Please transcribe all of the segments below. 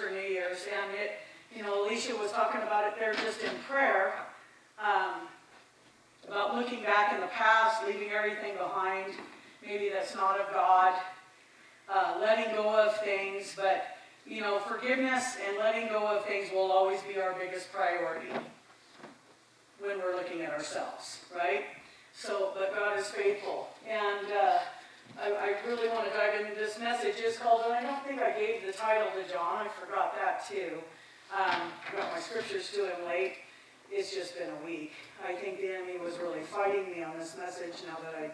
after New Year's, and Alicia was talking about it there just in prayer, about looking back in the past, leaving everything behind, maybe that's not of God, letting go of things, but forgiveness and letting go of things will always be our biggest priority when we're looking at ourselves, right? So, but God is faithful. And I really want to dive into this message. It's called, and I don't think I gave the title to John. I forgot that too. I got my scriptures to him late. It's just been a week. I think the enemy was really fighting me on this message now that I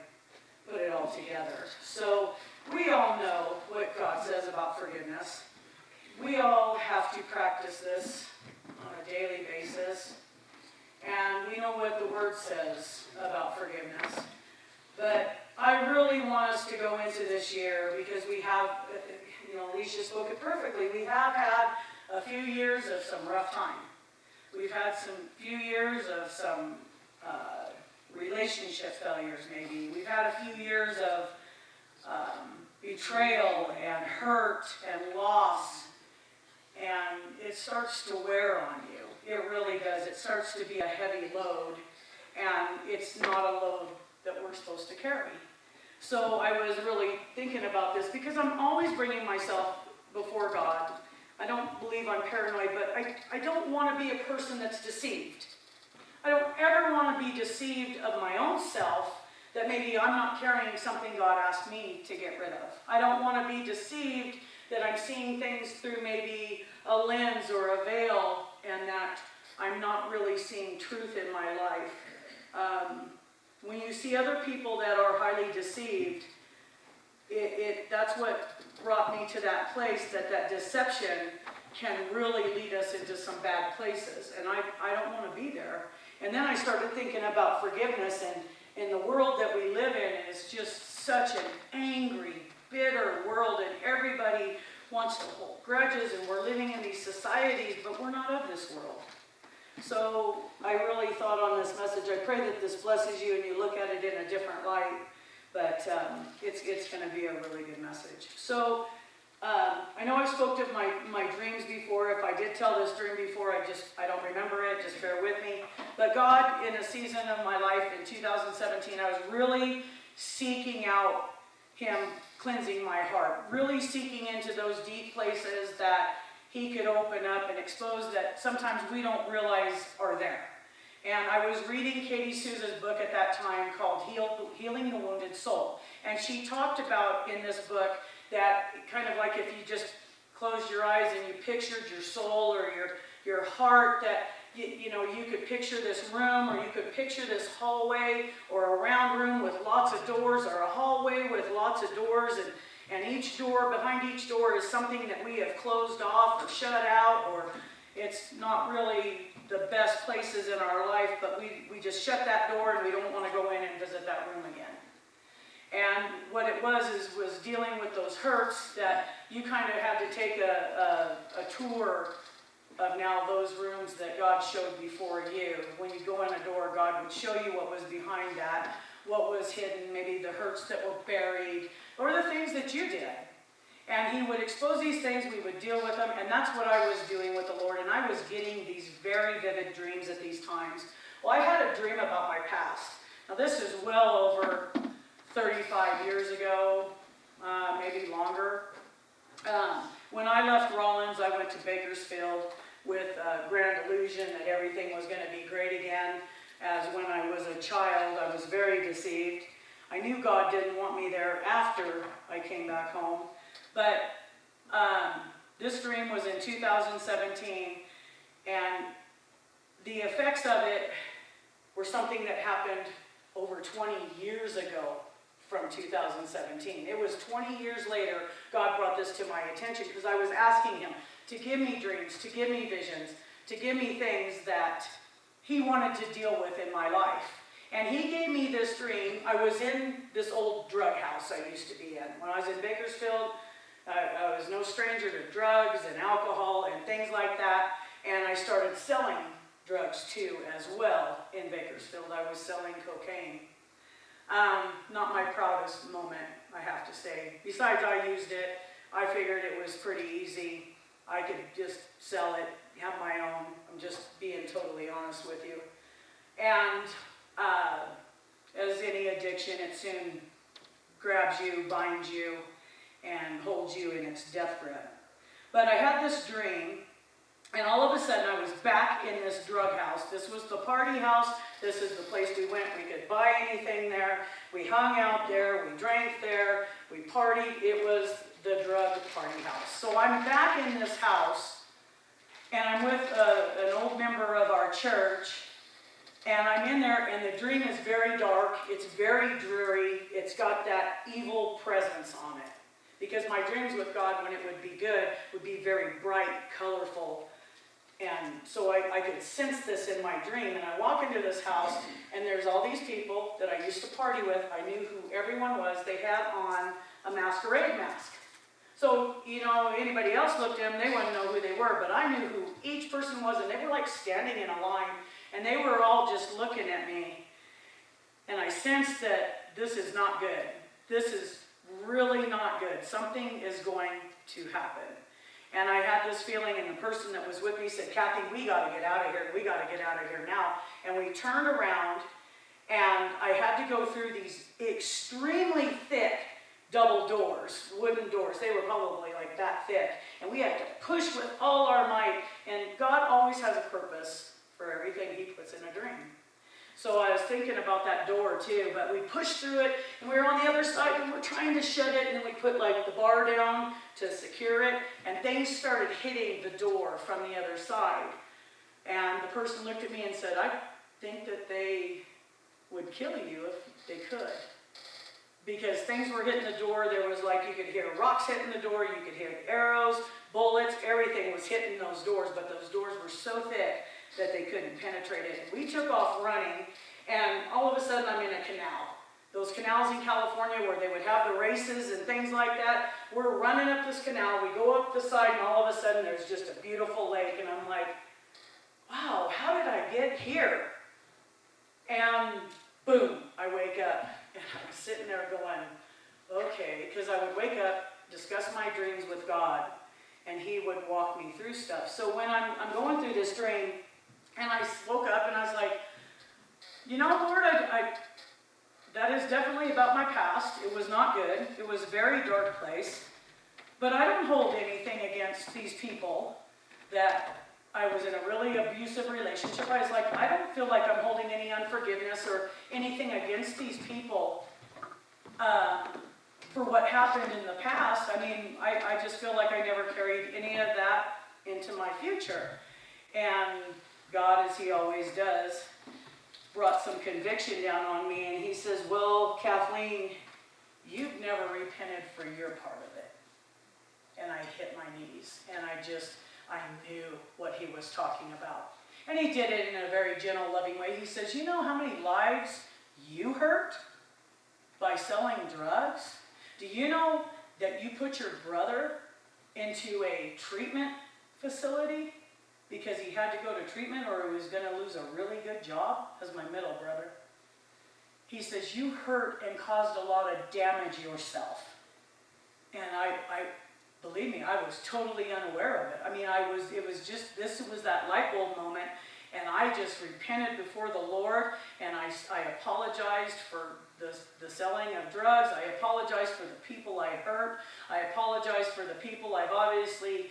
put it all together. So we all know what God says about forgiveness. We all have to practice this on a daily basis. And we know what the Word says about forgiveness. But I really want us to go into this year because we have, Alicia spoke it perfectly. We have had a few years of some rough time. We've had some few years of some relationship failures maybe. We've had a few years of betrayal and hurt and loss. And it starts to wear on you. It really does. It starts to be a heavy load. And it's not a load that we're supposed to carry. So I was really thinking about this because I'm always bringing myself before God. I don't believe I'm paranoid, but I don't want to be a person that's deceived. I don't ever want to be deceived of my own self that maybe I'm not carrying something God asked me to get rid of. I don't want to be deceived that I'm seeing things through maybe a lens or a veil and that I'm not really seeing truth in my life. When you see other people that are highly deceived, that's what brought me to that place, that deception can really lead us into some bad places. And I don't want to be there. And then I started thinking about forgiveness, and in the world that we live in is just such an angry, bitter world, and everybody wants to hold grudges, and we're living in these societies, but we're not of this world. So I really thought on this message, I pray that this blesses you and you look at it in a different light, but it's going to be a really good message. So I know I spoke of my dreams before. If I did tell this dream before, I don't remember it, just bear with me. But God, in a season of my life in 2017, I was really seeking out Him cleansing my heart, really seeking into those deep places that He could open up and expose that sometimes we don't realize are there. And I was reading Katie Souza's book at that time called Healing the Wounded Soul. And she talked about in this book that kind of like if you just closed your eyes and you pictured your soul or your heart, that you could picture this room, or you could picture this hallway or a round room with lots of doors, or a hallway with lots of doors, and each door, behind each door is something that we have closed off or shut out, or it's not really the best places in our life, but we just shut that door and we don't want to go in and visit that room again. And what it was dealing with those hurts that you kind of had to take a tour of now those rooms that God showed before you. When you go in a door, God would show you what was behind that, what was hidden, maybe the hurts that were buried, or the things that you did. And He would expose these things, we would deal with them, and that's what I was doing with the Lord. And I was getting these very vivid dreams at these times. Well, I had a dream about my past. Now this is well over 35 years ago, maybe longer. When I left Rollins, I went to Bakersfield with a grand illusion that everything was going to be great again. As when I was a child, I was very deceived. I knew God didn't want me there after I came back home. But this dream was in 2017, and the effects of it were something that happened over 20 years ago from 2017. It was 20 years later God brought this to my attention because I was asking Him to give me dreams, to give me visions, to give me things that He wanted to deal with in my life. And He gave me this dream. I was in this old drug house I used to be in. When I was in Bakersfield, I was no stranger to drugs and alcohol and things like that. And I started selling drugs too as well in Bakersfield. I was selling cocaine. Not my proudest moment, I have to say. Besides, I used it. I figured it was pretty easy. I could just sell it, have my own. I'm just being totally honest with you. And as any addiction, it soon grabs you, binds you, and holds you in its death grip. But I had this dream, and all of a sudden I was back in this drug house. This was the party house. This is the place we went. We could buy anything there. We hung out there. We drank there. We partied. It was the drug party house. So I'm back in this house, and I'm with an old member of our church, and I'm in there, and the dream is very dark. It's very dreary. It's got that evil presence on it. Because my dreams with God, when it would be good, would be very bright, colorful. And so I could sense this in my dream. And I walk into this house, and there's all these people that I used to party with. I knew who everyone was. They had on a masquerade mask. So, anybody else looked at them, they wouldn't know who they were. But I knew who each person was, and they were like standing in a line. And they were all just looking at me. And I sensed that this is not good. This is really not good. Something is going to happen. And I had this feeling, and the person that was with me said, Kathy, we got to get out of here. We got to get out of here now. And we turned around, and I had to go through these extremely thick double doors, wooden doors. They were probably like that thick. And we had to push with all our might. And God always has a purpose for everything he puts in a dream. So I was thinking about that door too, but we pushed through it, and we were on the other side, and we're trying to shut it, and then we put like the bar down to secure it, and things started hitting the door from the other side. And the person looked at me and said, I think that they would kill you if they could. Because things were hitting the door. There was like, you could hear rocks hitting the door, you could hear arrows, bullets, everything was hitting those doors, but those doors were so thick that they couldn't penetrate it. And we took off running, and all of a sudden I'm in a canal. Those canals in California where they would have the races and things like that. We're running up this canal, we go up the side, and all of a sudden there's just a beautiful lake, and I'm like, wow, how did I get here? And boom, I wake up, and I'm sitting there going, okay, because I would wake up, discuss my dreams with God, and he would walk me through stuff. So when I'm going through this dream, and I woke up and I was like, Lord, that is definitely about my past. It was not good. It was a very dark place. But I don't hold anything against these people that I was in a really abusive relationship. I was like, I don't feel like I'm holding any unforgiveness or anything against these people for what happened in the past. I mean, I just feel like I never carried any of that into my future. And God, as he always does, brought some conviction down on me, and he says, well, Kathleen, you've never repented for your part of it. And I hit my knees, and I knew what he was talking about. And he did it in a very gentle, loving way. He says, you know how many lives you hurt by selling drugs? Do you know that you put your brother into a treatment facility because he had to go to treatment or he was going to lose a really good job as my middle brother? He says, you hurt and caused a lot of damage yourself. And I believe me, I was totally unaware of it. I mean, this was that light bulb moment, and I just repented before the Lord, and I apologized for the selling of drugs. I apologized for the people I hurt. I apologized for the people I've obviously,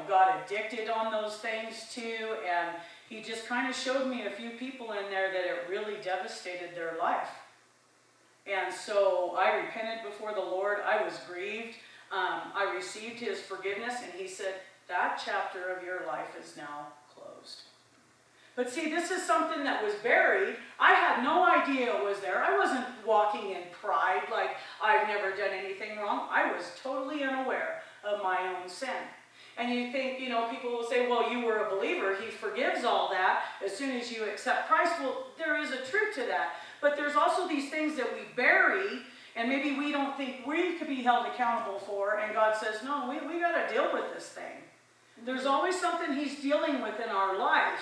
got addicted on those things too, and he just kind of showed me a few people in there that it really devastated their life. And so I repented before the Lord. I was grieved. I received his forgiveness, and he said, that chapter of your life is now closed. But see, this is something that was buried. I had no idea it was there. I wasn't walking in pride like I've never done anything wrong. I was totally unaware of my own sin. And you think, people will say, well, you were a believer. He forgives all that as soon as you accept Christ. Well, there is a truth to that. But there's also these things that we bury, and maybe we don't think we could be held accountable for. And God says, no, we got to deal with this thing. There's always something he's dealing with in our life.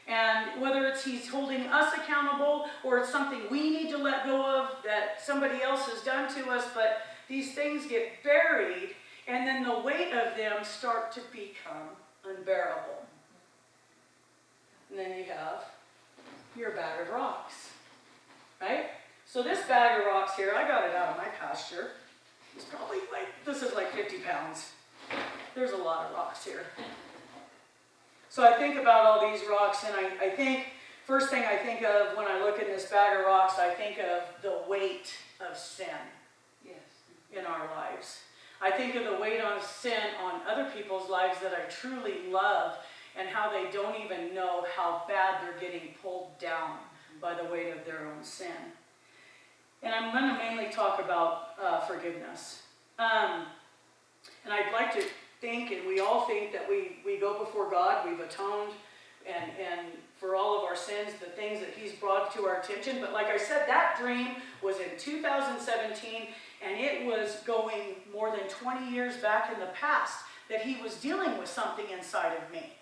And whether it's he's holding us accountable or it's something we need to let go of that somebody else has done to us, but these things get buried. And then the weight of them start to become unbearable. And then you have your bag of rocks, right? So this bag of rocks here, I got it out of my pasture. It's probably this is like 50 pounds. There's a lot of rocks here. So I think about all these rocks, and I think, first thing I think of when I look at this bag of rocks, I think of the weight of sin in our lives. I think of the weight of sin on other people's lives that I truly love, and how they don't even know how bad they're getting pulled down by the weight of their own sin. And I'm going to mainly talk about forgiveness. And I'd like to think, and we all think, that we go before God, we've atoned and for all of our sins, the things that He's brought to our attention. But like I said, that dream was in 2017, and it was going more than 20 years back in the past that He was dealing with something inside of me.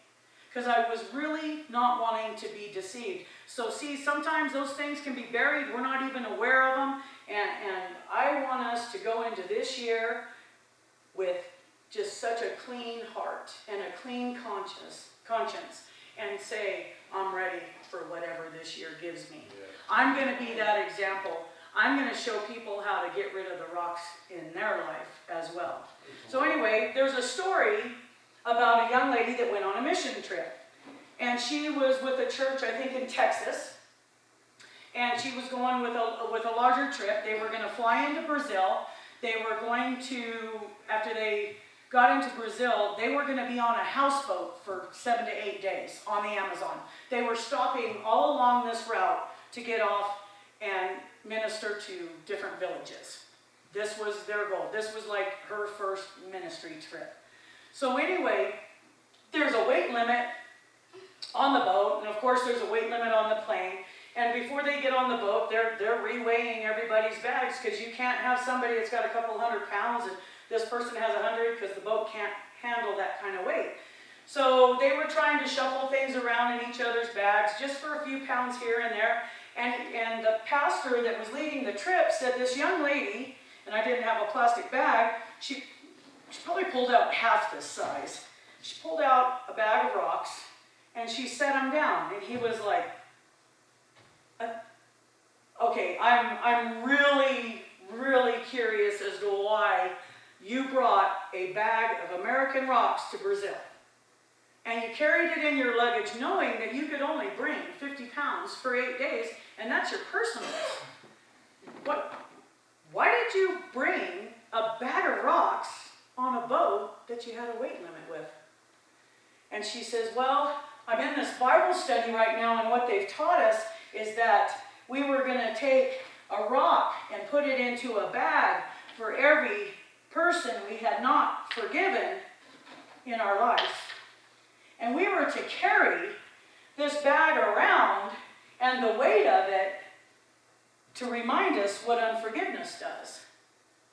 Because I was really not wanting to be deceived. So see, sometimes those things can be buried. We're not even aware of them. And I want us to go into this year with just such a clean heart and a clean conscience and say, I'm ready for whatever this year gives me. Yeah. I'm going to be that example. I'm going to show people how to get rid of the rocks in their life as well. So anyway, there's a story about a young lady that went on a mission trip. And she was with a church, I think, in Texas. And she was going with a larger trip. They were going to fly into Brazil. They were going to, after they got into Brazil, they were going to be on a houseboat for 7 to 8 days on the Amazon. They were stopping all along this route to get off and minister to different villages. This was their goal. This was like her first ministry trip. So anyway, there's a weight limit on the boat, and of course there's a weight limit on the plane. And before they get on the boat, they're reweighing everybody's bags, because you can't have somebody that's got a couple 100 pounds and this person has 100, because the boat can't handle that kind of weight. So they were trying to shuffle things around in each other's bags just for a few pounds here and there. And the pastor that was leading the trip said, this young lady, and I didn't have a plastic bag, she probably pulled out half this size. She pulled out a bag of rocks and she set him down. And he was like, okay, I'm really, really curious as to why you brought a bag of American rocks to Brazil. And you carried it in your luggage knowing that you could only bring 50 pounds for 8 days, and that's your personal. Why did you bring a bag of rocks on a boat that you had a weight limit with? And she says, well, I'm in this Bible study right now, and what they've taught us is that we were going to take a rock and put it into a bag for every person we had not forgiven in our life. And we were to carry this bag around and the weight of it to remind us what unforgiveness does.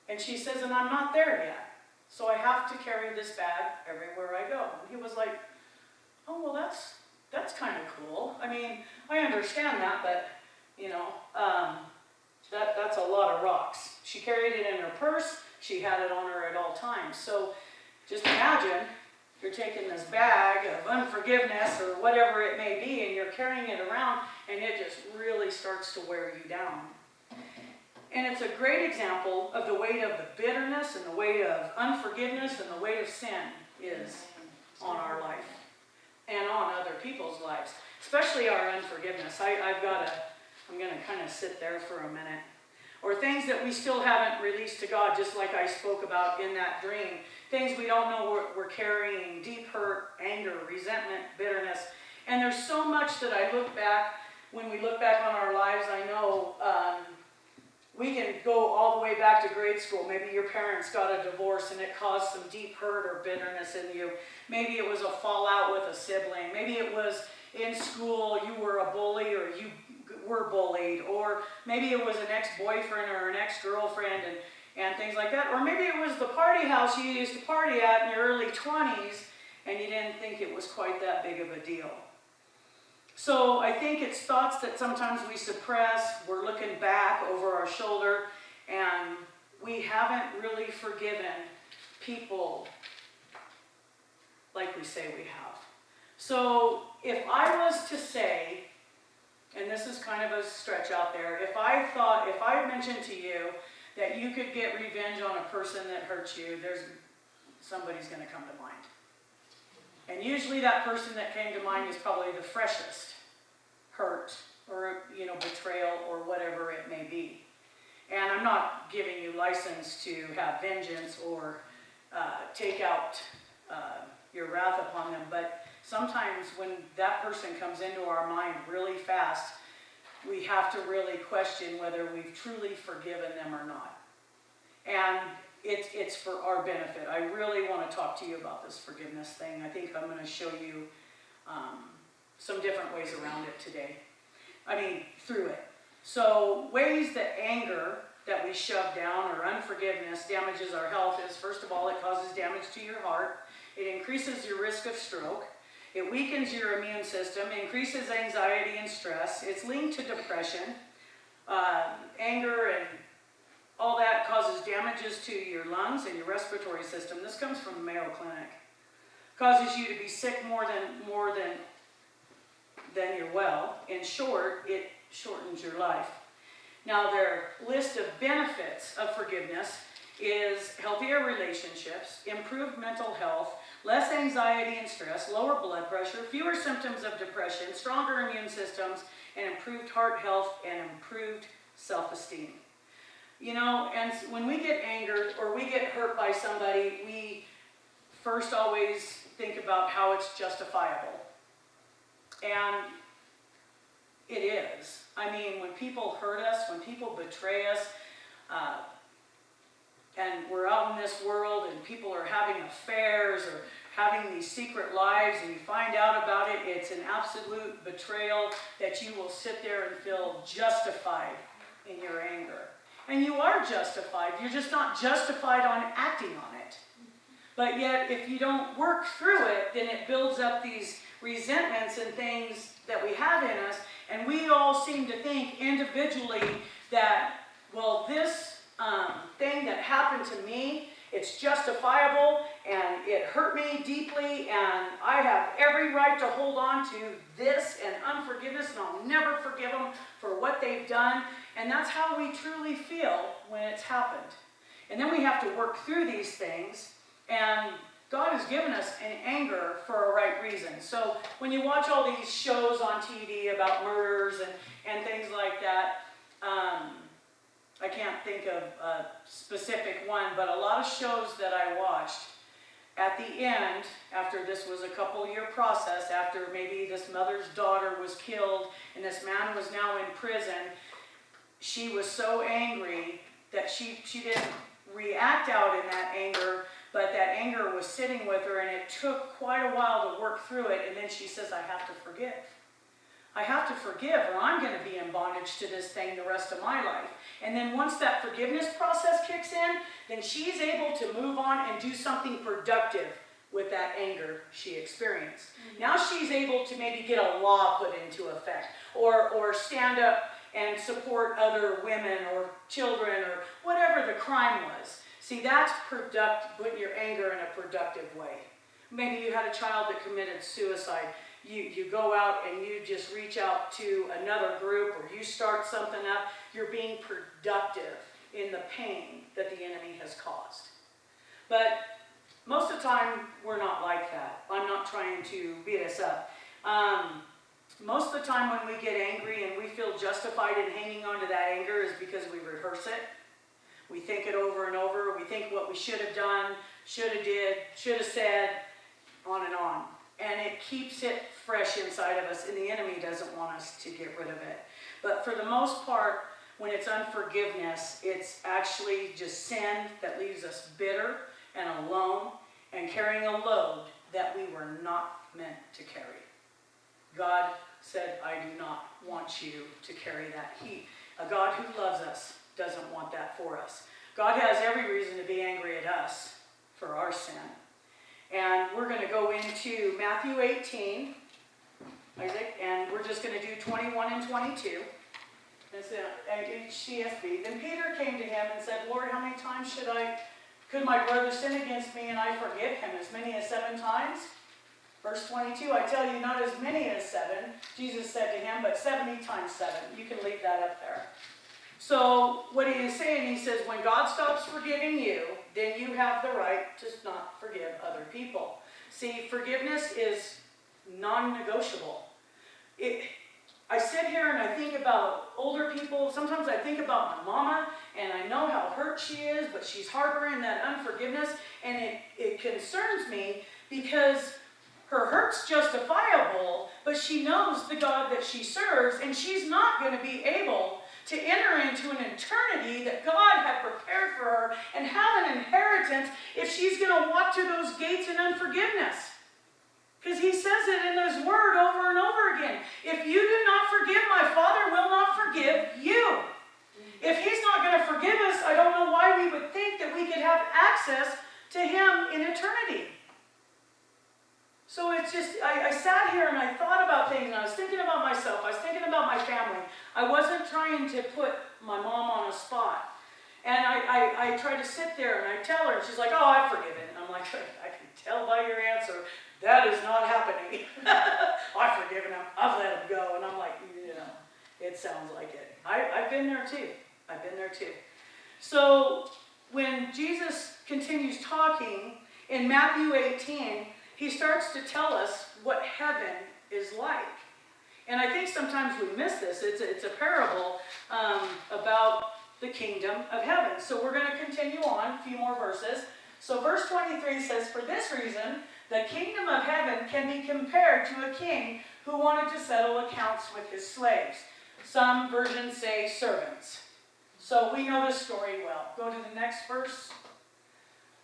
And she says, and I'm not there yet. So I have to carry this bag everywhere I go. And he was like, oh, well, that's kind of cool. I mean, I understand that, but, you know, that's a lot of rocks. She carried it in her purse. She had it on her at all times. So just imagine you're taking this bag of unforgiveness or whatever it may be, and you're carrying it around, and it just really starts to wear you down. And it's a great example of the weight of the bitterness and the weight of unforgiveness and the weight of sin is on our life and on other people's lives, especially our unforgiveness. I'm going to kind of sit there for a minute. Or things that we still haven't released to God, just like I spoke about in that dream. Things we don't know we're carrying, deep hurt, anger, resentment, bitterness. And there's so much that I look back, when we look back on our lives, I know we can go all the way back to grade school. Maybe your parents got a divorce and it caused some deep hurt or bitterness in you. Maybe it was a fallout with a sibling. Maybe it was in school, you were a bully or you were bullied, or maybe it was an ex-boyfriend or an ex-girlfriend and things like that, or maybe it was the party house you used to party at in your early 20s and you didn't think it was quite that big of a deal. So I think it's thoughts that sometimes we suppress. We're looking back over our shoulder and we haven't really forgiven people like we say we have. So if I was to say, and this is kind of a stretch out there, if I mentioned to you that you could get revenge on a person that hurts you, somebody's going to come to mind. And usually that person that came to mind is probably the freshest hurt or, betrayal or whatever it may be. And I'm not giving you license to have vengeance or take out your wrath upon them, but sometimes when that person comes into our mind really fast, we have to really question whether we've truly forgiven them or not. And it's for our benefit. I really want to talk to you about this forgiveness thing. I think I'm going to show you some different ways around it today. Through it. So ways that anger that we shove down or unforgiveness damages our health is, first of all, it causes damage to your heart. It increases your risk of stroke. It weakens your immune system, increases anxiety and stress. It's linked to depression. Anger and all that causes damages to your lungs and your respiratory system. This comes from the Mayo Clinic. Causes you to be sick more than you're well. In short, it shortens your life. Now, their list of benefits of forgiveness is healthier relationships, improved mental health, less anxiety and stress, lower blood pressure, fewer symptoms of depression, stronger immune systems, and improved heart health and improved self-esteem. And when we get angered or we get hurt by somebody, we first always think about how it's justifiable. And it is. When people hurt us, when people betray us, and we're out in this world and people are having affairs or having these secret lives and you find out about it, it's an absolute betrayal that you will sit there and feel justified in your anger. And you are justified. You're just not justified on acting on it. But yet, if you don't work through it, then it builds up these resentments and things that we have in us. And we all seem to think individually that, well, this thing that happened to me, it's justifiable and it hurt me deeply and I have every right to hold on to this and unforgiveness and I'll never forgive them for what they've done. And that's how we truly feel when it's happened. And then we have to work through these things, and God has given us an anger for a right reason. So when you watch all these shows on TV about murders and things like that, I can't think of a specific one, but a lot of shows that I watched, at the end, after this was a couple-year process, after maybe this mother's daughter was killed and this man was now in prison, she was so angry that she didn't react out in that anger, but that anger was sitting with her, and it took quite a while to work through it, and then she says, I have to forgive. I have to forgive, or I'm going to be in bondage to this thing the rest of my life. And then once that forgiveness process kicks in, then she's able to move on and do something productive with that anger she experienced. Mm-hmm. Now she's able to maybe get a law put into effect, or stand up and support other women or children or whatever the crime was. See, that's putting your anger in a productive way. Maybe you had a child that committed suicide. You go out and you just reach out to another group, or you start something up. You're being productive in the pain that the enemy has caused. But most of the time, we're not like that. I'm not trying to beat us up. Most of the time when we get angry and we feel justified in hanging on to that anger is because we rehearse it. We think it over and over. We think what we should have done, should have did, should have said, on and on. And it keeps it fresh inside of us, and the enemy doesn't want us to get rid of it. But for the most part, when it's unforgiveness, it's actually just sin that leaves us bitter and alone and carrying a load that we were not meant to carry. God said, I do not want you to carry that. A God who loves us doesn't want that for us. God has every reason to be angry at us for our sin. And we're going to go into Matthew 18, Isaac, and we're just going to do 21 and 22. That's HCSB. Then Peter came to him and said, Lord, how many times should I Could my brother sin against me and I forgive him as many as 7 times? Verse 22, I tell you, not as many as 7, Jesus said to him, but 70 times 7. You can leave that up there. So what he is saying, he says, when God stops forgiving you, then you have the right to not forgive other people. See, forgiveness is non-negotiable. I sit here and I think about older people. Sometimes I think about my mama, and I know how hurt she is, but she's harboring that unforgiveness, and it concerns me because her hurt's justifiable, but she knows the God that she serves, and she's not going to be able to enter into an eternity that God had prepared for her and have an inheritance if she's going to walk through those gates in unforgiveness. Because he says it in his word over and over again. If you do not forgive, my Father will not forgive you. If he's not going to forgive us, I don't know why we would think that we could have access to him in eternity. So it's just, I sat here and I thought about things, and I was thinking about myself. I was thinking about my family. I wasn't trying to put my mom on a spot. And I try to sit there and I tell her, and she's like, oh, I've forgiven. And I'm like, I can tell by your answer, that is not happening. I've forgiven him. I've let him go. And I'm like, it sounds like it. I've been there too. I've been there too. So when Jesus continues talking in Matthew 18, he starts to tell us what heaven is like. And I think sometimes we miss this. It's a parable about the kingdom of heaven. So we're going to continue on a few more verses. So verse 23 says, for this reason, the kingdom of heaven can be compared to a king who wanted to settle accounts with his slaves. Some versions say servants. So we know this story well. Go to the next verse.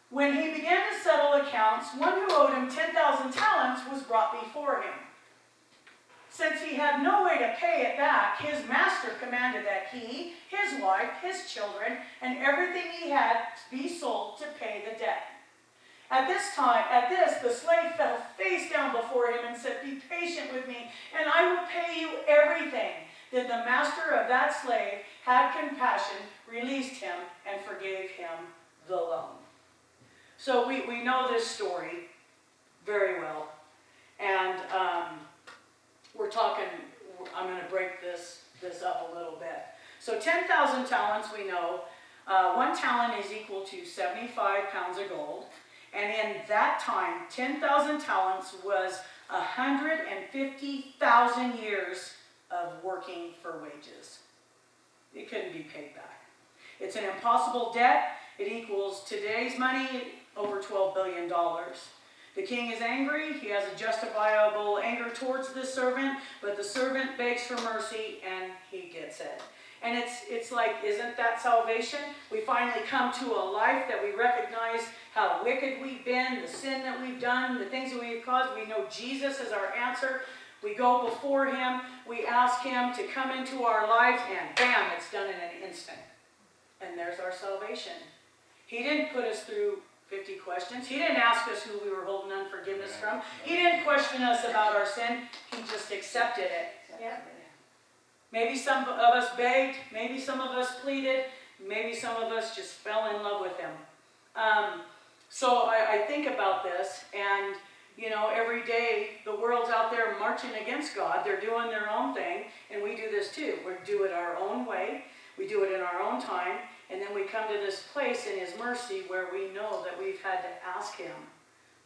When he began to settle accounts, one who owed him 10,000 talents was brought before him. Since he had no way to pay it back, his master commanded that he, his wife, his children, and everything he had be sold to pay the debt. At this, the slave fell face down before him and said, be patient with me, and I will pay you everything. Then the master of that slave had compassion, released him, and forgave him the loan. So we know this story very well. And I'm going to break this up a little bit. So 10,000 talents, we know. 1 talent is equal to 75 pounds of gold. And in that time, 10,000 talents was 150,000 years of working for wages. It couldn't be paid back. It's an impossible debt. It equals today's money over $12 billion. The king is angry. He has a justifiable anger towards this servant, but the servant begs for mercy and he gets it. And it's like, isn't that salvation? We finally come to a life that we recognize how wicked we've been, the sin that we've done, the things that we've caused. We know Jesus is our answer. We go before him. We ask him to come into our lives, and bam, it's done in an instant. And there's our salvation. He didn't put us through 50 questions. He didn't ask us who we were holding unforgiveness from. He didn't question us about our sin. He just accepted it. Yeah. Maybe some of us begged. Maybe some of us pleaded. Maybe some of us just fell in love with him. So I think about this, and every day the world's out there marching against God. They're doing their own thing, and we do this too. We do it our own way. We do it in our own time. And then we come to this place in his mercy where we know that we've had to ask him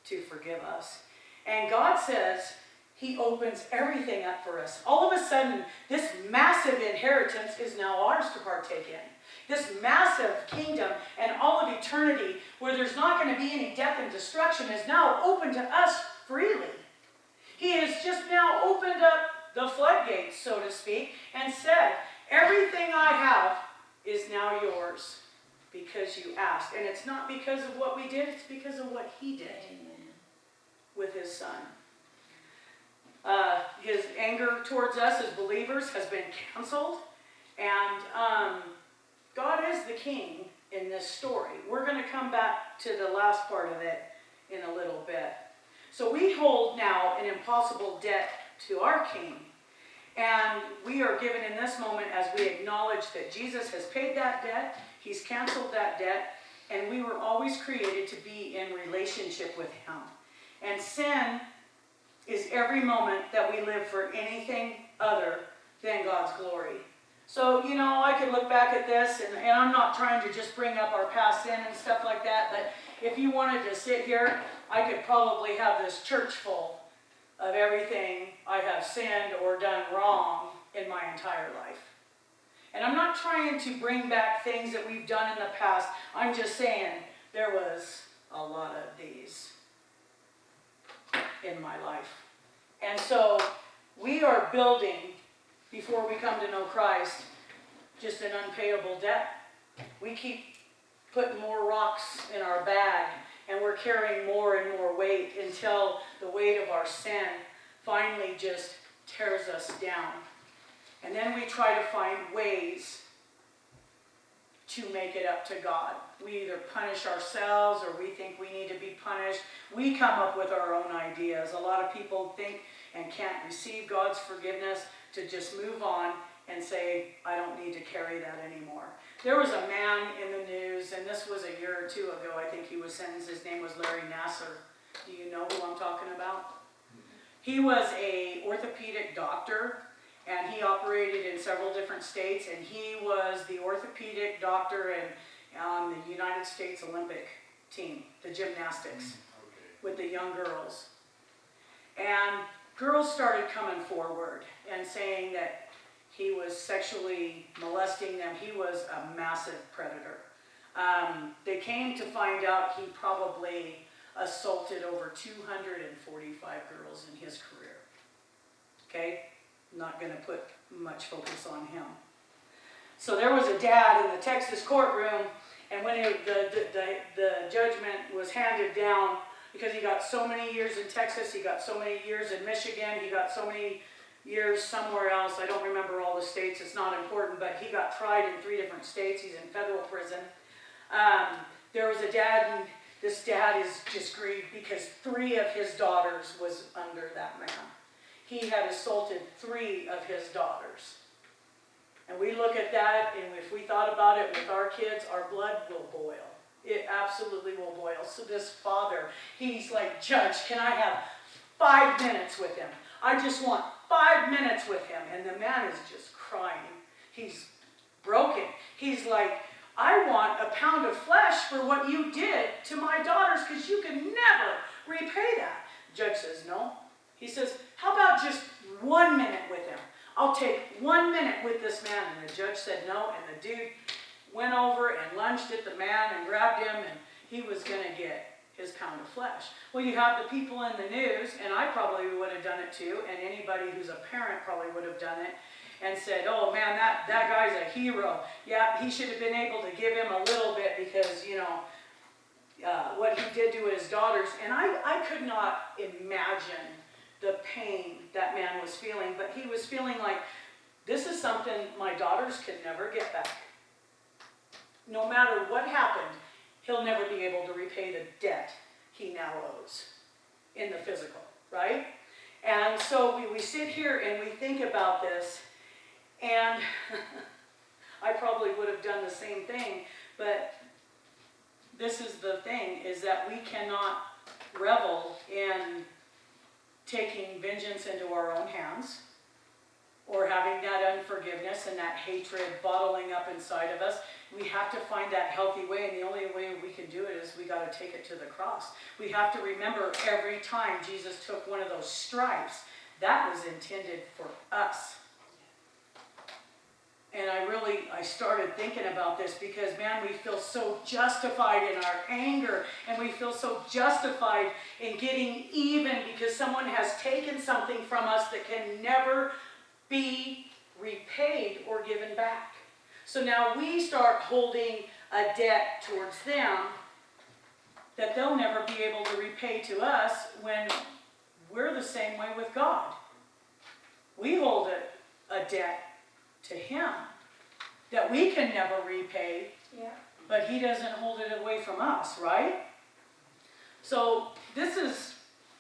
to forgive us. And God says he opens everything up for us. All of a sudden, this massive inheritance is now ours to partake in. This massive kingdom and all of eternity where there's not going to be any death and destruction is now open to us freely. He has just now opened up the floodgates, so to speak, and said, everything I have is now yours because you asked. And it's not because of what we did, it's because of what he did with his son. His anger towards us as believers has been canceled. And God is the king in this story. We're going to come back to the last part of it in a little bit. So we hold now an impossible debt to our king. And we are given in this moment as we acknowledge that Jesus has paid that debt. He's canceled that debt. And we were always created to be in relationship with Him. And sin is every moment that we live for anything other than God's glory. So, you know, I could look back at this, and I'm not trying to just bring up our past sin and stuff like that, but if you wanted to sit here, I could probably have this church full of everything I have sinned or done wrong in my entire life. And I'm not trying to bring back things that we've done in the past. I'm just saying there was a lot of these in my life. And so we are building, before we come to know Christ, just an unpayable debt. We keep putting more rocks in our bag, and we're carrying more and more weight until the weight of our sin finally just tears us down. And then we try to find ways to make it up to God. We either punish ourselves or we think we need to be punished. We come up with our own ideas. A lot of people think and can't receive God's forgiveness to just move on and say, I don't need to carry that anymore. There was a man in the news, and this was a year or two ago, I think he was sentenced. His name was Larry Nassar. Do you know who I'm talking about? He was an orthopedic doctor, and he operated in several different states, and he was the orthopedic doctor on the United States Olympic team, the gymnastics, with the young girls. And girls started coming forward and saying that he was sexually molesting them. He was a massive predator. They came to find out he probably assaulted over 245 girls in his career. Okay? Not going to put much focus on him. So there was a dad in the Texas courtroom, and when the judgment was handed down, because he got so many years in Texas, he got so many years in Michigan, he got so many years somewhere else. I don't remember all the states, it's not important, but he got tried in 3 different states. He's in federal prison. There was a dad, and this dad is just grieved because 3 of his daughters was under that man. He had assaulted 3 of his daughters. And we look at that, and if we thought about it with our kids, our blood will boil. It absolutely will boil. So this father, he's like, Judge, can I have 5 minutes with him? I just want 5 minutes with him. And the man is just crying. He's broken. He's like, I want a pound of flesh for what you did to my daughters, because you can never repay that. Judge says, no. He says, how about just 1 minute with him? I'll take 1 minute with this man. And the judge said no, and the dude went over and lunged at the man and grabbed him, and he was going to get his pound of flesh. Well, you have the people in the news, and I probably would have done it too, and anybody who's a parent probably would have done it, and said, oh man, that guy's a hero. Yeah, he should have been able to give him a little bit because, you know, what he did to his daughters. And I could not imagine the pain that man was feeling, but he was feeling like, this is something my daughters could never get back. No matter what happened, he'll never be able to repay the debt he now owes in the physical, right? And so we sit here and we think about this, and I probably would have done the same thing, but this is the thing, is that we cannot revel in taking vengeance into our own hands, or having that unforgiveness and that hatred bottling up inside of us. We have to find that healthy way, and the only way we can do it is we got to take it to the cross. We have to remember every time Jesus took one of those stripes, that was intended for us. And I started thinking about this because, man, we feel so justified in our anger, and we feel so justified in getting even because someone has taken something from us that can never be repaid or given back. So now we start holding a debt towards them that they'll never be able to repay to us, when we're the same way with God. We hold a debt to Him that we can never repay, but He doesn't hold it away from us, right? So this is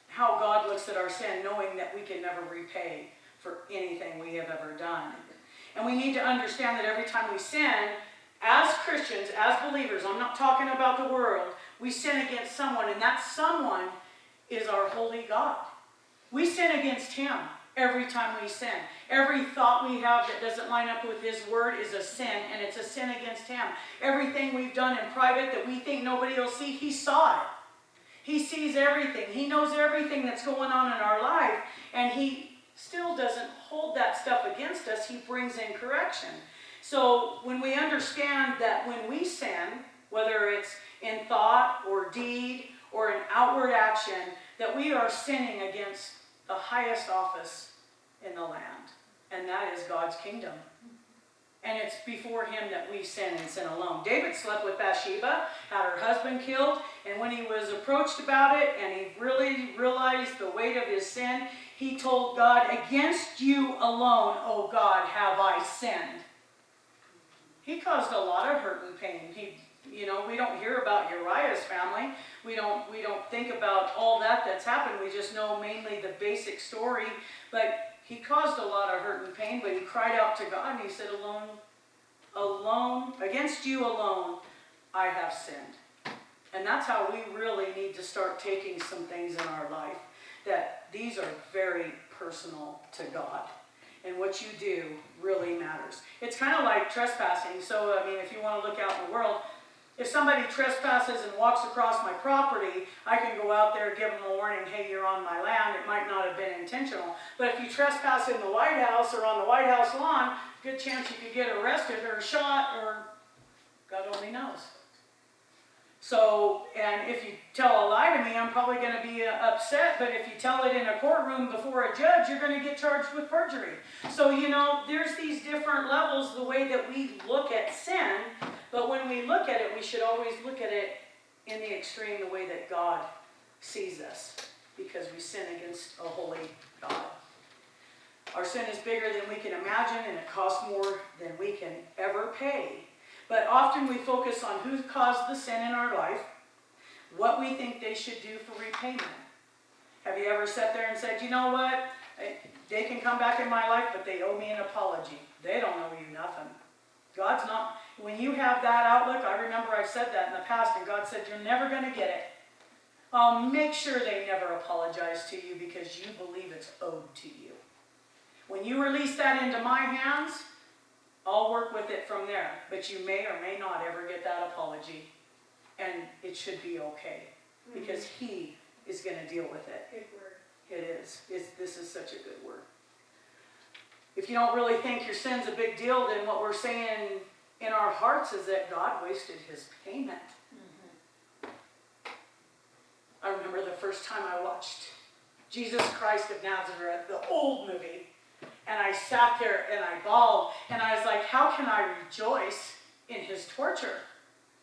how God looks at our sin, knowing that we can never repay for anything we have ever done. And we need to understand that every time we sin, As Christians, as believers, I'm not talking about the world, we sin against someone, and that someone is our holy God. We sin against him every time we sin. Every thought we have that doesn't line up with his word is a sin, and it's a sin against him. Everything we've done in private that we think nobody will see, he saw it. He sees everything. He knows everything that's going on in our life, and he still doesn't hold that stuff against us. He brings in correction. So when we understand that when we sin, whether it's in thought or deed or in outward action, that we are sinning against the highest office in the land, and that is God's kingdom. And it's before him that we sin and sin alone. David slept with Bathsheba, had her husband killed, and when he was approached about it and he really realized the weight of his sin, he told God, "Against you alone, O God, have I sinned." He caused a lot of hurt and pain. We don't hear about Uriah's family. We don't think about all that's happened. We just know mainly the basic story. But he caused a lot of hurt and pain, but he cried out to God and he said, alone, against you alone, I have sinned. And that's how we really need to start taking some things in our life, that these are very personal to God. And what you do really matters. It's kind of like trespassing. So, if you want to look out in the world, if somebody trespasses and walks across my property, I can go out there, give them a warning, hey, you're on my land. It might not have been intentional. But if you trespass in the White House or on the White House lawn, good chance you could get arrested or shot, or God only knows. So, and if you tell a lie to me, I'm probably going to be upset. But if you tell it in a courtroom before a judge, you're going to get charged with perjury. So, there's these different levels, the way that we look at sin. But when we look at it, we should always look at it in the extreme, the way that God sees us, because we sin against a holy God. Our sin is bigger than we can imagine, and it costs more than we can ever pay. But often we focus on who caused the sin in our life, what we think they should do for repayment. Have you ever sat there and said, you know what, they can come back in my life, but they owe me an apology. They don't owe you nothing. God's not, when you have that outlook, I remember I've said that in the past, and God said, you're never going to get it. I'll make sure they never apologize to you because you believe it's owed to you. When you release that into my hands, I'll work with it from there. But you may or may not ever get that apology. And it should be okay. Because he is going to deal with it. Good word. It is. This is such a good word. If you don't really think your sin's a big deal, then what we're saying in our hearts is that God wasted his payment. I remember the first time I watched Jesus Christ of Nazareth, the old movie, and I sat there and I bawled, and I was like, how can I rejoice in his torture?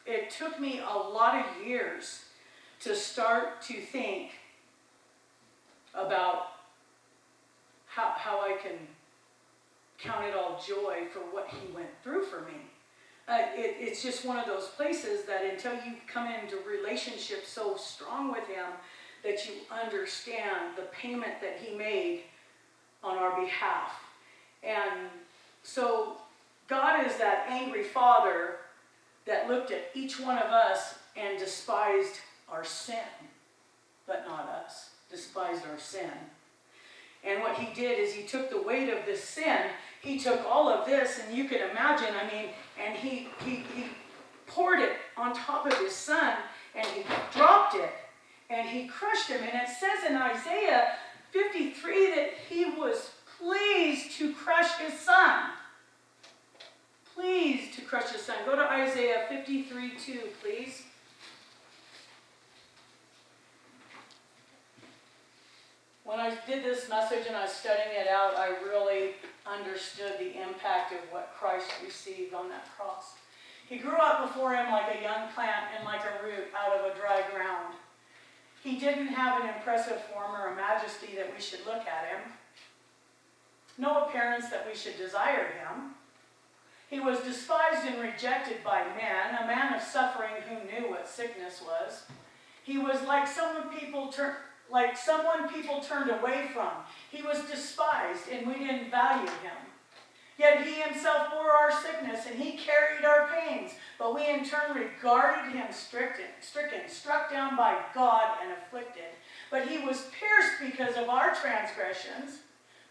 It took me a lot of years to start to think about how I can count it all joy for what he went through for me. It's just one of those places that until you come into relationship so strong with him that you understand the payment that he made on our behalf. And so God is that angry father that looked at each one of us and despised our sin, but not us, despised our sin. And what he did is he took the weight of this sin, he took all of this, and you can imagine, and he poured it on top of his son, and he dropped it, and he crushed him. And it says in Isaiah 53 that he was pleased to crush his son. Pleased to crush his son. Go to Isaiah 53:2, please. When I did this message and I was studying it out, I really understood the impact of what Christ received on that cross. He grew up before him like a young plant and like a root out of a dry ground. He didn't have an impressive form or a majesty that we should look at him. No appearance that we should desire him. He was despised and rejected by men, a man of suffering who knew what sickness was. He was like someone people turned away from. He was despised and we didn't value him. Yet he himself bore our sickness, and he carried our pains. But we in turn regarded him stricken, struck down by God, and afflicted. But he was pierced because of our transgressions,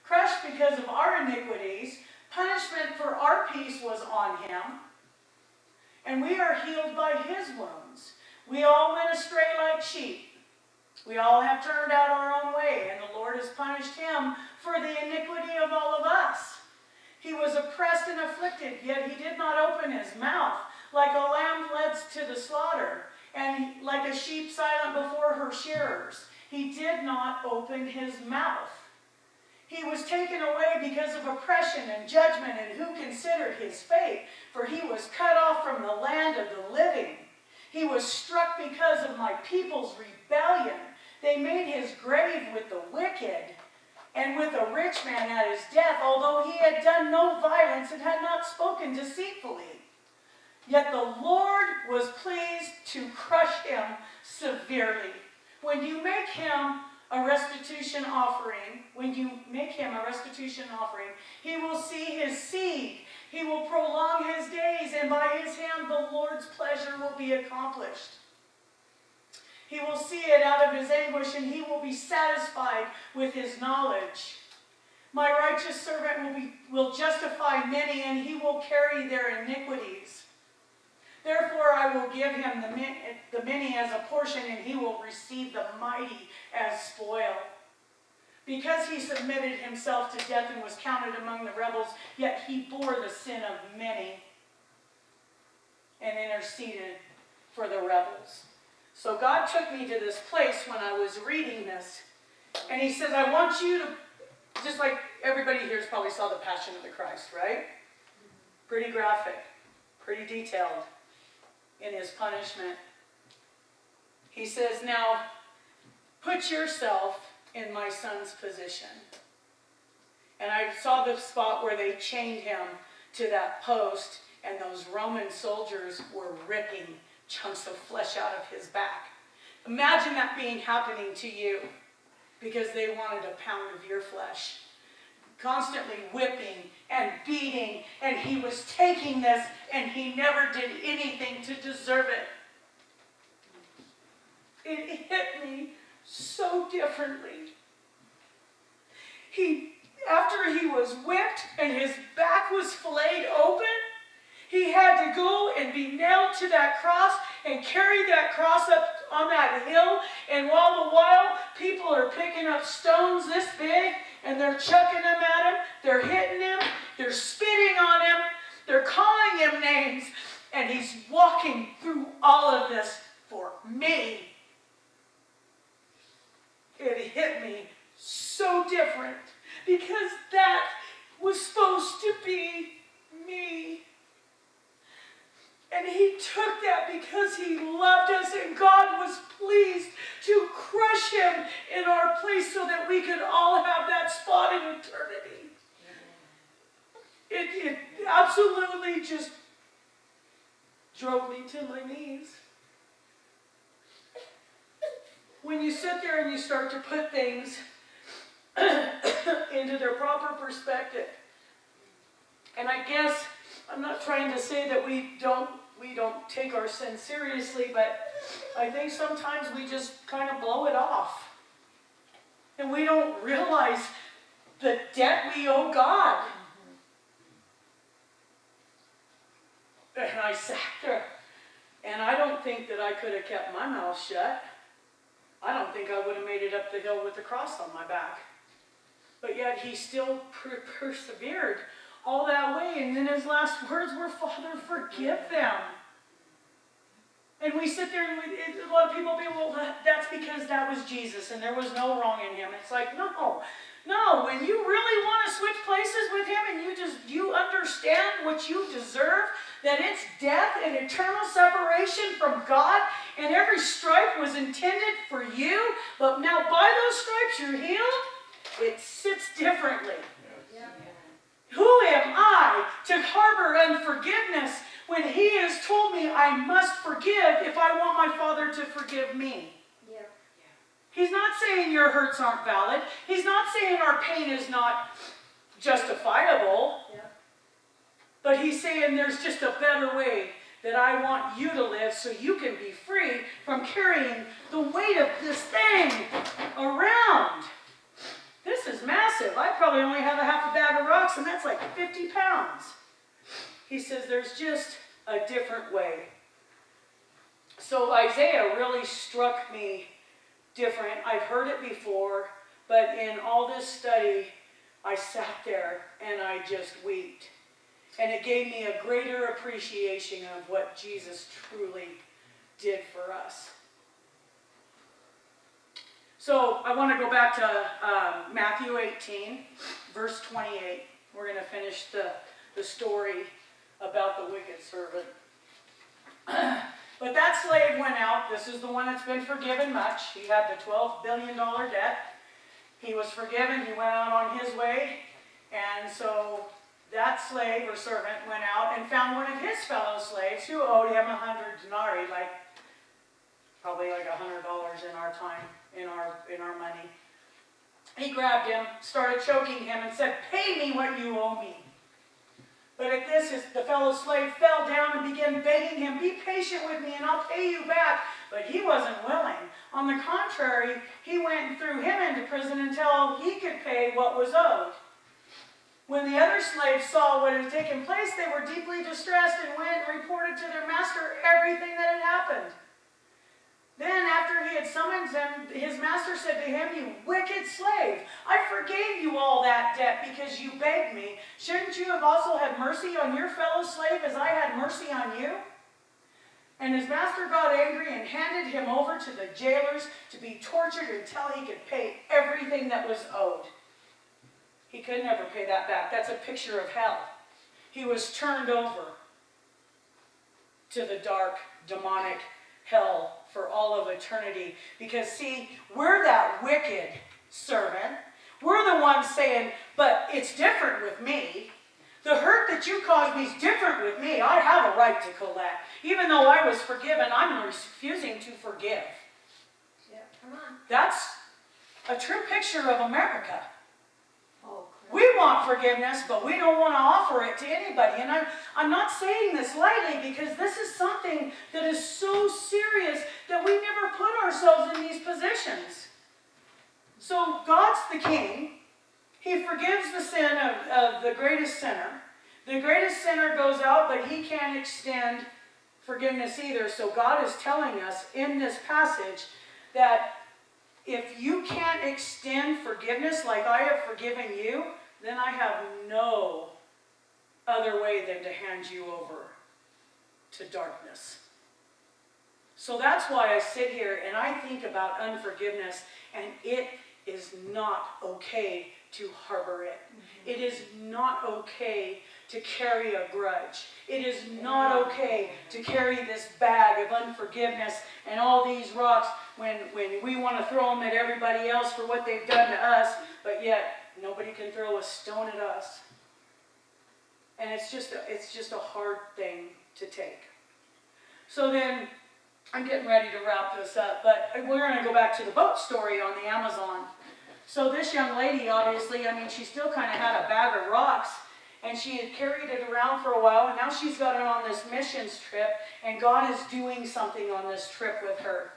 crushed because of our iniquities. Punishment for our peace was on him, and we are healed by his wounds. We all went astray like sheep. We all have turned out our own way, and the Lord has punished him for the iniquity of all of us. He was oppressed and afflicted, yet he did not open his mouth. Like a lamb led to the slaughter, and like a sheep silent before her shearers, he did not open his mouth. He was taken away because of oppression and judgment, and who considered his fate? For he was cut off from the land of the living. He was struck because of my people's rebellion. They made his grave with the wicked, and with a rich man at his death, although he had done no violence and had not spoken deceitfully. Yet the Lord was pleased to crush him severely. When you make him a restitution offering, he will see his seed. He will prolong his days, and by his hand the Lord's pleasure will be accomplished. He will see it out of his anguish, and he will be satisfied with his knowledge. My righteous servant will justify many, and he will carry their iniquities. Therefore I will give him the many as a portion, and he will receive the mighty as spoil. Because he submitted himself to death and was counted among the rebels, yet he bore the sin of many and interceded for the rebels. So God took me to this place when I was reading this, and he says, I want you to, just like everybody here probably saw the Passion of the Christ, right? Pretty graphic, pretty detailed in his punishment. He says, now, put yourself in my son's position. And I saw the spot where they chained him to that post, and those Roman soldiers were ripping chunks of flesh out of his back. Imagine that being happening to you because they wanted a pound of your flesh. Constantly whipping and beating, and he was taking this, and he never did anything to deserve it. It hit me so differently. After he was whipped and his back was flayed open, he had to go and be nailed to that cross and carry that cross up on that hill. And while the while people are picking up stones this big and they're chucking them at him, they're hitting him, they're spitting on him, they're calling him names, and he's walking through all of this for me. It hit me so different because that was supposed to be me. And he took that because he loved us, and God was pleased to crush him in our place so that we could all have that spot in eternity. It absolutely just drove me to my knees. When you sit there and you start to put things into their proper perspective, and I guess I'm not trying to say that we don't take our sin seriously, but I think sometimes we just kind of blow it off. And we don't realize the debt we owe God. And I sat there, and I don't think that I could have kept my mouth shut. I don't think I would have made it up the hill with the cross on my back. But yet he still persevered all that way, and then his last words were, Father, forgive them. And we sit there, and a lot of people be, well, that's because that was Jesus, and there was no wrong in him. It's like, no. When you really want to switch places with him, and you understand what you deserve, that it's death and eternal separation from God, and every stripe was intended for you, but now by those stripes you're healed, it sits differently. Who am I to harbor unforgiveness when he has told me I must forgive if I want my Father to forgive me? Yeah. He's not saying your hurts aren't valid. He's not saying our pain is not justifiable. Yeah. But he's saying there's just a better way that I want you to live so you can be free from carrying the weight of this thing around. This is massive. I probably only have a half a bag of rocks, and that's like 50 pounds. He says there's just a different way. So Isaiah really struck me different. I've heard it before, but in all this study, I sat there and I just wept. And it gave me a greater appreciation of what Jesus truly did for us. So I want to go back to Matthew 18, verse 28. We're going to finish the story about the wicked servant. But that slave went out. This is the one that's been forgiven much. He had the $12 billion debt. He was forgiven. He went out on his way. And so that slave or servant went out and found one of his fellow slaves who owed him 100 denarii, probably like $100 in our time, in our money. He grabbed him, started choking him, and said, "Pay me what you owe me." But at this, the fellow slave fell down and began begging him, "Be patient with me and I'll pay you back." But he wasn't willing. On the contrary, he went and threw him into prison until he could pay what was owed. When the other slaves saw what had taken place, they were deeply distressed and went and reported to their master everything that had happened. Then, after he had summoned them, his master said to him, "You wicked slave, I forgave you all that debt because you begged me. Shouldn't you have also had mercy on your fellow slave as I had mercy on you?" And his master got angry and handed him over to the jailers to be tortured until he could pay everything that was owed. He could never pay that back. That's a picture of hell. He was turned over to the dark, demonic hell for all of eternity. Because see, we're that wicked servant. We're the ones saying, "But it's different with me. The hurt that you caused me is different with me. I have a right to collect. Even though I was forgiven, I'm refusing to forgive." Yeah, come on. That's a true picture of America. Oh, We want forgiveness, but we don't want to offer it to anybody. And I'm not saying this lightly, because this is something that is so serious that we never put ourselves in these positions. So God's the king. He forgives the sin of the greatest sinner. The greatest sinner goes out, but he can't extend forgiveness either. So God is telling us in this passage that if you can't extend forgiveness like I have forgiven you, then I have no other way than to hand you over to darkness. So that's why I sit here and I think about unforgiveness, and it is not okay to harbor it. Mm-hmm. It is not okay to carry a grudge. It is not okay to carry this bag of unforgiveness and all these rocks when we want to throw them at everybody else for what they've done to us, but yet nobody can throw a stone at us. And it's just a hard thing to take. So then, I'm getting ready to wrap this up, but we're going to go back to the boat story on the Amazon. So this young lady, obviously, she still kind of had a bag of rocks, and she had carried it around for a while, and now she's got it on this missions trip, and God is doing something on this trip with her.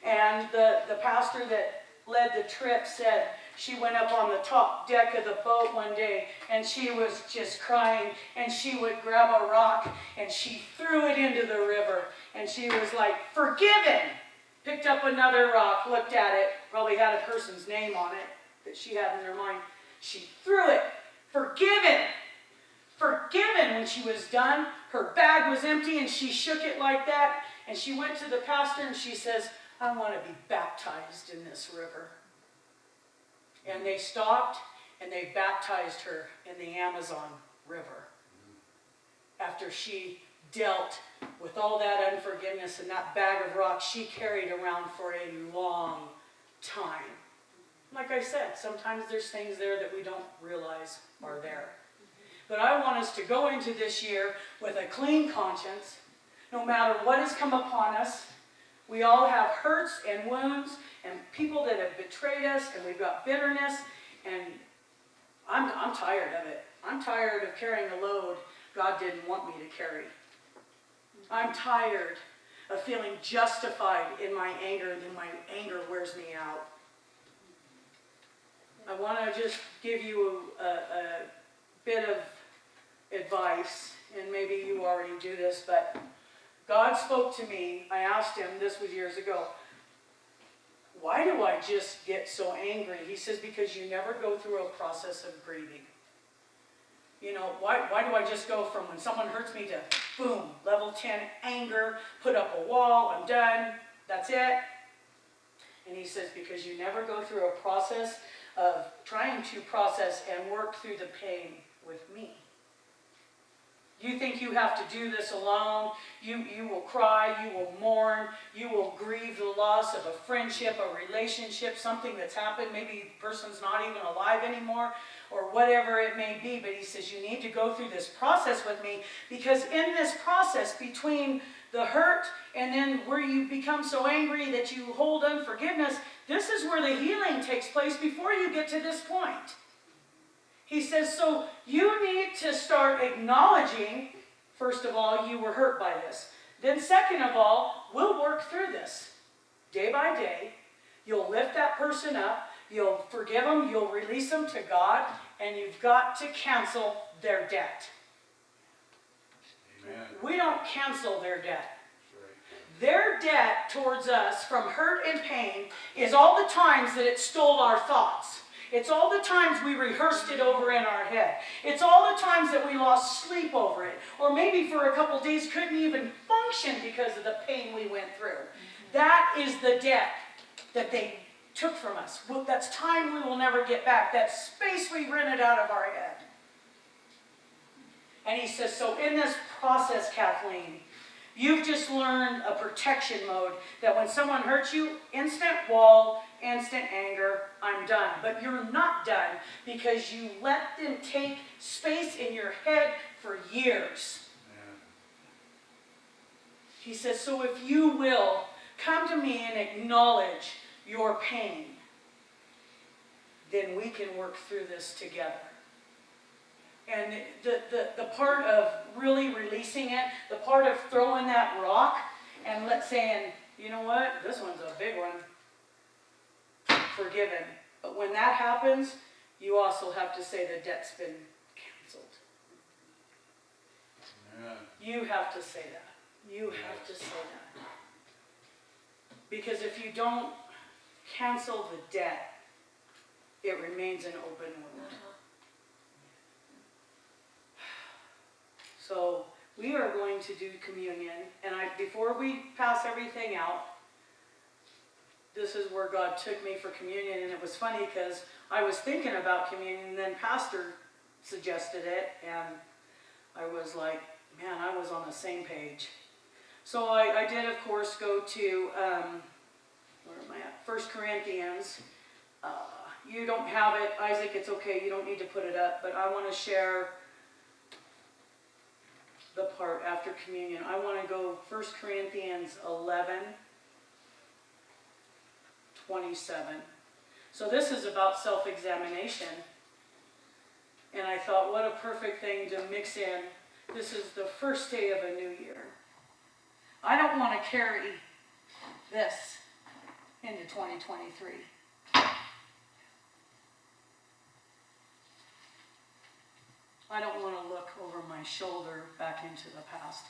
And the pastor that led the trip said she went up on the top deck of the boat one day, and she was just crying, and she would grab a rock, and she threw it into the river, and she was like, "Forgiven!" Picked up another rock, looked at it, probably had a person's name on it that she had in her mind. She threw it. "Forgiven! Forgiven!" When she was done, her bag was empty, and she shook it like that, and she went to the pastor, and she says, "I want to be baptized in this river." And they stopped, and they baptized her in the Amazon River. After she dealt with all that unforgiveness and that bag of rocks she carried around for a long time. Like I said, sometimes there's things there that we don't realize are there. But I want us to go into this year with a clean conscience, no matter what has come upon us. We all have hurts and wounds and people that have betrayed us, and we've got bitterness, and I'm tired of it. I'm tired of carrying a load, God didn't want me to carry. I'm tired of feeling justified in my anger, and then my anger wears me out. I want to just give you a bit of advice, and maybe you already do this, but God spoke to me. I asked him, this was years ago, why do I just get so angry? He says, because you never go through a process of grieving. You know, why do I just go from when someone hurts me to, boom, level 10, anger, put up a wall, I'm done, that's it? And he says, because you never go through a process of trying to process and work through the pain with me. You think you have to do this alone. You will cry, you will mourn, you will grieve the loss of a friendship, a relationship, something that's happened. Maybe the person's not even alive anymore, or whatever it may be. But he says you need to go through this process with me, because in this process between the hurt and then where you become so angry that you hold unforgiveness, this is where the healing takes place before you get to this point. He says, so you need to start acknowledging, first of all, you were hurt by this. Then second of all, we'll work through this day by day. You'll lift that person up. You'll forgive them. You'll release them to God. And you've got to cancel their debt. Amen. We don't cancel their debt. Their debt towards us from hurt and pain is all the times that it stole our thoughts. It's all the times we rehearsed it over in our head. It's all the times that we lost sleep over it. Or maybe for a couple days couldn't even function because of the pain we went through. That is the debt that they took from us. That's time we will never get back. That space we rented out of our head. And he says, so in this process, Kathleen, you've just learned a protection mode that when someone hurts you, instant wall, instant anger, I'm done. But you're not done because you let them take space in your head for years. Yeah. He says, so if you will come to me and acknowledge your pain, then we can work through this together. And the part of really releasing it, the part of throwing that rock and saying, you know what, this one's a big one, forgiven. But when that happens, you also have to say the debt's been canceled. Yeah. You have to say that. You have to say that. Because if you don't cancel the debt, it remains an open wound. So we are going to do communion, and before we pass everything out, this is where God took me for communion. And it was funny because I was thinking about communion, and then Pastor suggested it, and I was like, man, I was on the same page. So I did, of course, go to, where am I at? 1 Corinthians. You don't have it, Isaac, it's okay, you don't need to put it up, but I want to share the part after communion. I want to go 1 Corinthians 11:27. So this is about self-examination. And I thought, what a perfect thing to mix in. This is the first day of a new year. I don't want to carry this into 2023. I don't want to look over my shoulder back into the past.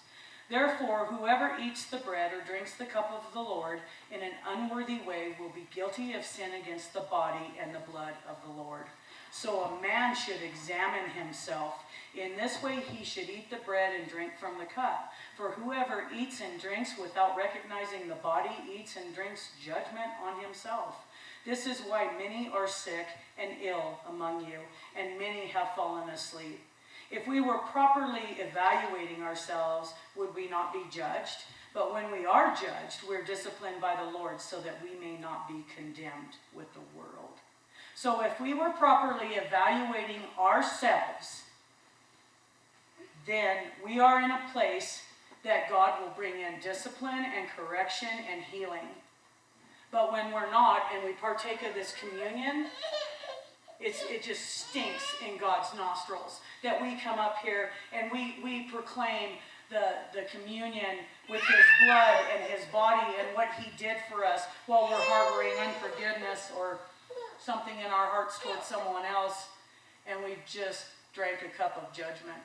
Therefore, whoever eats the bread or drinks the cup of the Lord in an unworthy way will be guilty of sin against the body and the blood of the Lord. So a man should examine himself. In this way he should eat the bread and drink from the cup. For whoever eats and drinks without recognizing the body eats and drinks judgment on himself. This is why many are sick and ill among you, and many have fallen asleep. If we were properly evaluating ourselves, would we not be judged? But when we are judged, we're disciplined by the Lord so that we may not be condemned with the world. So if we were properly evaluating ourselves, then we are in a place that God will bring in discipline and correction and healing. But when we're not, and we partake of this communion, It just stinks in God's nostrils that we come up here and we proclaim the communion with his blood and his body and what he did for us while we're harboring unforgiveness or something in our hearts towards someone else, and we've just drank a cup of judgment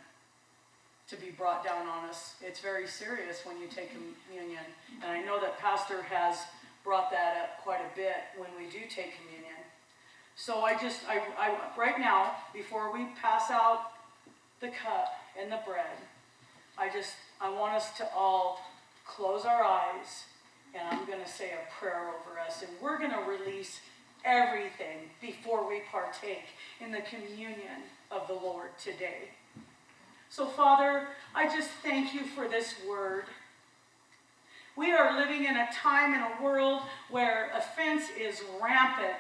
to be brought down on us. It's very serious when you take communion, and I know that Pastor has brought that up quite a bit when we do take communion. So I right now, before we pass out the cup and the bread, I want us to all close our eyes, and I'm going to say a prayer over us, and we're going to release everything before we partake in the communion of the Lord today. So Father, I just thank you for this word. We are living in a time in a world where offense is rampant.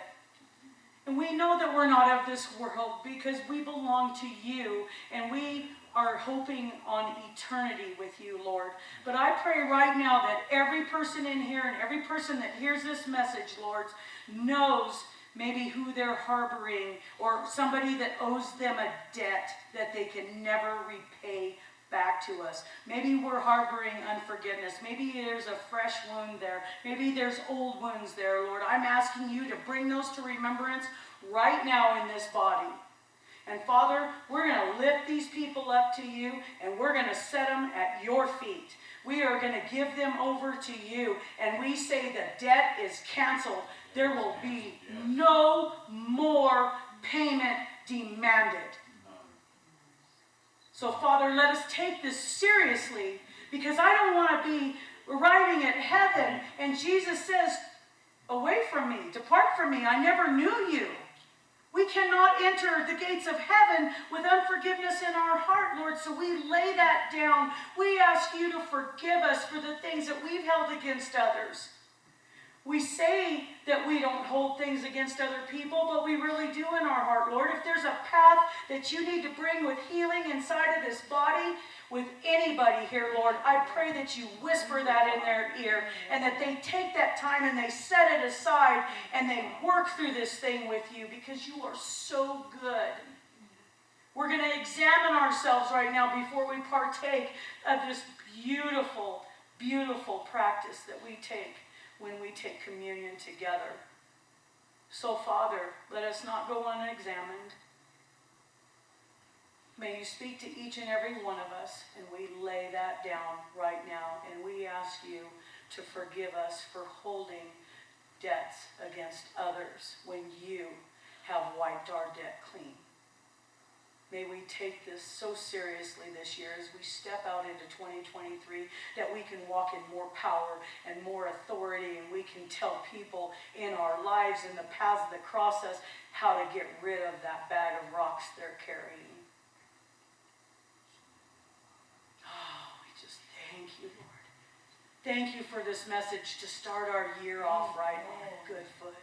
And we know that we're not of this world because we belong to you and we are hoping on eternity with you, Lord. But I pray right now that every person in here and every person that hears this message, Lord, knows maybe who they're harboring or somebody that owes them a debt that they can never repay back to us. Maybe we're harboring unforgiveness. Maybe there's a fresh wound there. Maybe there's old wounds there, Lord. I'm asking you to bring those to remembrance right now in this body. And Father, we're going to lift these people up to you and we're going to set them at your feet. We are going to give them over to you and we say the debt is canceled. There will be no more payment demanded. So Father, let us take this seriously because I don't want to be arriving at heaven and Jesus says, away from me, depart from me, I never knew you. We cannot enter the gates of heaven with unforgiveness in our heart, Lord, so we lay that down. We ask you to forgive us for the things that we've held against others. We say that we don't hold things against other people, but we really do in our heart, Lord. If there's a path that you need to bring with healing inside of this body, with anybody here, Lord, I pray that you whisper that in their ear and that they take that time and they set it aside and they work through this thing with you because you are so good. We're going to examine ourselves right now before we partake of this beautiful, beautiful practice that we take when we take communion together. So, Father, let us not go unexamined. May you speak to each and every one of us, and we lay that down right now, and we ask you to forgive us for holding debts against others when you have wiped our debt clean. May we take this so seriously this year as we step out into 2023, that we can walk in more power and more authority, and we can tell people in our lives and the paths that cross us how to get rid of that bag of rocks they're carrying. Oh, we just thank you, Lord. Thank you for this message to start our year off right on a good foot.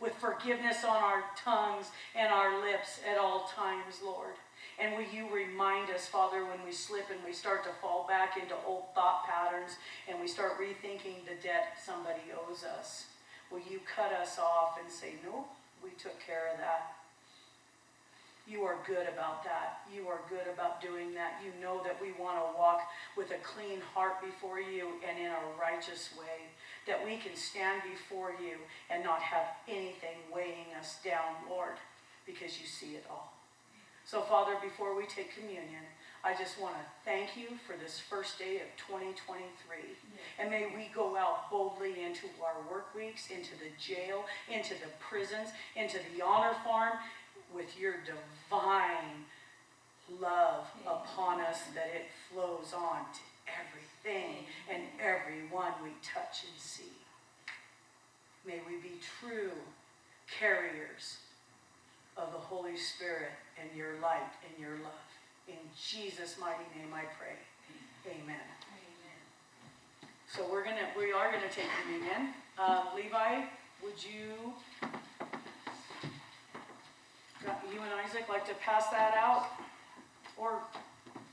With forgiveness on our tongues and our lips at all times, Lord. And will you remind us, Father, when we slip and we start to fall back into old thought patterns and we start rethinking the debt somebody owes us, will you cut us off and say, no, we took care of that. You are good about that. You are good about doing that. You know that we want to walk with a clean heart before you and in a righteous way, that we can stand before you and not have anything weighing us down, Lord, because you see it all. So, Father, before we take communion, I just want to thank you for this first day of 2023. And may we go out boldly into our work weeks, into the jail, into the prisons, into the honor farm, with your divine love upon us, that it flows on to everything and everyone we touch and see. May we be true carriers of the Holy Spirit and your light and your love. In Jesus' mighty name I pray. Amen. So we are gonna take communion. Levi, would you and Isaac like to pass that out? Or